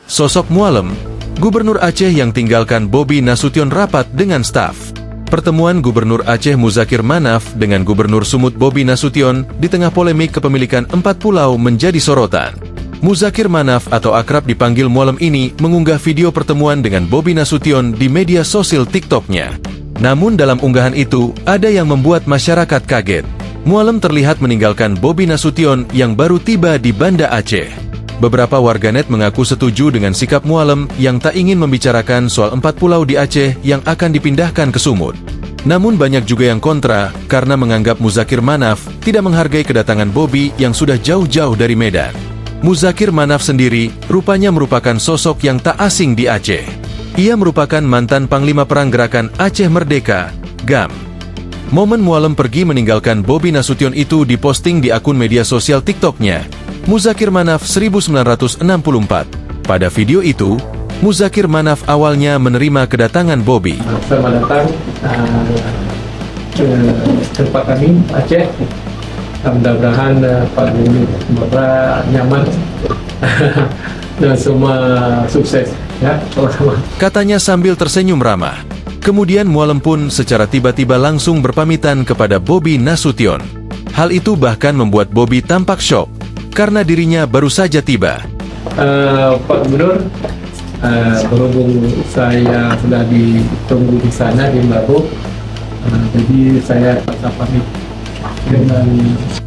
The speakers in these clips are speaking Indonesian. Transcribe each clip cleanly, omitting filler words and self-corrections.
Sosok Mualem, Gubernur Aceh yang tinggalkan Bobi Nasution rapat dengan staf. Pertemuan Gubernur Aceh Muzakir Manaf dengan Gubernur Sumut Bobi Nasution di tengah polemik kepemilikan 4 pulau menjadi sorotan. Muzakir Manaf atau akrab dipanggil Mualem ini mengunggah video pertemuan dengan Bobi Nasution di media sosial TikTok-nya. Namun dalam unggahan itu, ada yang membuat masyarakat kaget. Mualem terlihat meninggalkan Bobi Nasution yang baru tiba di Banda Aceh. Beberapa warganet mengaku setuju dengan sikap Mualem yang tak ingin membicarakan soal 4 pulau di Aceh yang akan dipindahkan ke Sumut. Namun banyak juga yang kontra karena menganggap Muzakir Manaf tidak menghargai kedatangan Bobi yang sudah jauh-jauh dari Medan. Muzakir Manaf sendiri rupanya merupakan sosok yang tak asing di Aceh. Ia merupakan mantan Panglima Perang Gerakan Aceh Merdeka, GAM. Momen Mualem pergi meninggalkan Bobi Nasution itu diposting di akun media sosial TikTok-nya, Muzakir Manaf 1964. Pada video itu, Muzakir Manaf awalnya menerima kedatangan Bobi. Selamat datang ke tempat kami, Aceh. Mudah-mudahan Pak Gubernur Sumatera nyaman dan semua sukses. Ya, sama-sama. Katanya sambil tersenyum ramah. Kemudian Mualem pun secara tiba-tiba langsung berpamitan kepada Bobi Nasution. Hal itu bahkan membuat Bobi tampak syok karena dirinya baru saja tiba. Pak Gubernur, berhubung saya sudah ditunggu di sana di Melabu, jadi saya paksa pamit dengan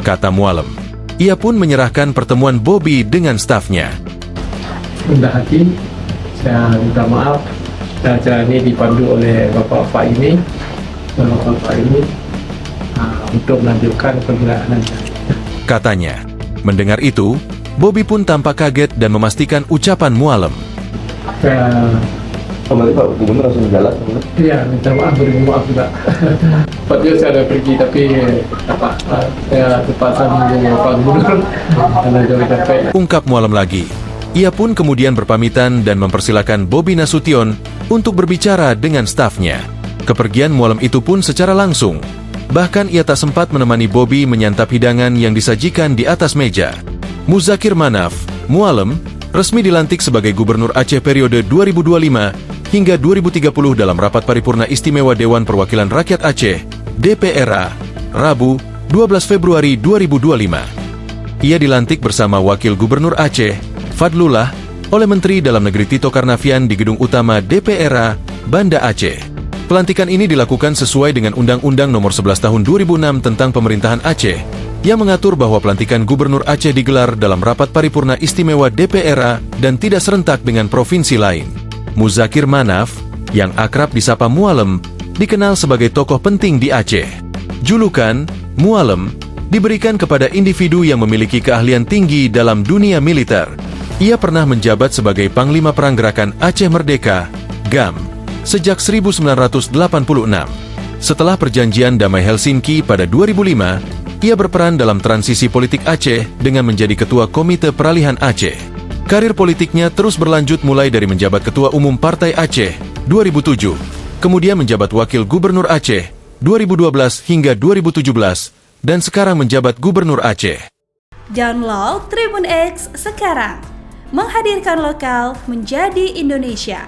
kata Mualem. Ia pun menyerahkan pertemuan Bobi dengan stafnya. rendah hati, saya minta maaf. Dan acara ini dipandu oleh Bapak ini untuk melanjutkan pergerakannya. Katanya. Mendengar itu, Bobi pun tampak kaget dan memastikan ucapan Mualem. Kembali Pak Gubernur langsung jalan? Iya, minta maaf, beri maaf juga. Padahal saya ada pergi, tapi saya terpaksa menunggu Pak Gubernur karena jauh capek. Ungkap Mualem lagi. Ia pun kemudian berpamitan dan mempersilakan Bobi Nasution untuk berbicara dengan stafnya. Kepergian Mualem itu pun secara langsung. Bahkan ia tak sempat menemani Bobi menyantap hidangan yang disajikan di atas meja. Muzakir Manaf, Mualem, resmi dilantik sebagai Gubernur Aceh periode 2025 hingga 2030 dalam rapat paripurna istimewa Dewan Perwakilan Rakyat Aceh, DPRA, Rabu, 12 Februari 2025. Ia dilantik bersama Wakil Gubernur Aceh, Fadlullah, oleh Menteri Dalam Negeri Tito Karnavian di Gedung Utama DPRA, Banda Aceh. Pelantikan ini dilakukan sesuai dengan Undang-Undang Nomor 11 Tahun 2006 tentang Pemerintahan Aceh, yang mengatur bahwa pelantikan Gubernur Aceh digelar dalam rapat paripurna istimewa DPRA dan tidak serentak dengan provinsi lain. Muzakir Manaf, yang akrab disapa Mualem, dikenal sebagai tokoh penting di Aceh. Julukan Mualem diberikan kepada individu yang memiliki keahlian tinggi dalam dunia militer. Ia pernah menjabat sebagai Panglima Perang Gerakan Aceh Merdeka, GAM, sejak 1986. Setelah perjanjian Damai Helsinki pada 2005, ia berperan dalam transisi politik Aceh dengan menjadi Ketua Komite Peralihan Aceh. Karir politiknya terus berlanjut mulai dari menjabat Ketua Umum Partai Aceh 2007, kemudian menjabat Wakil Gubernur Aceh 2012 hingga 2017, dan sekarang menjabat Gubernur Aceh. Download Tribun X sekarang, menghadirkan lokal menjadi Indonesia.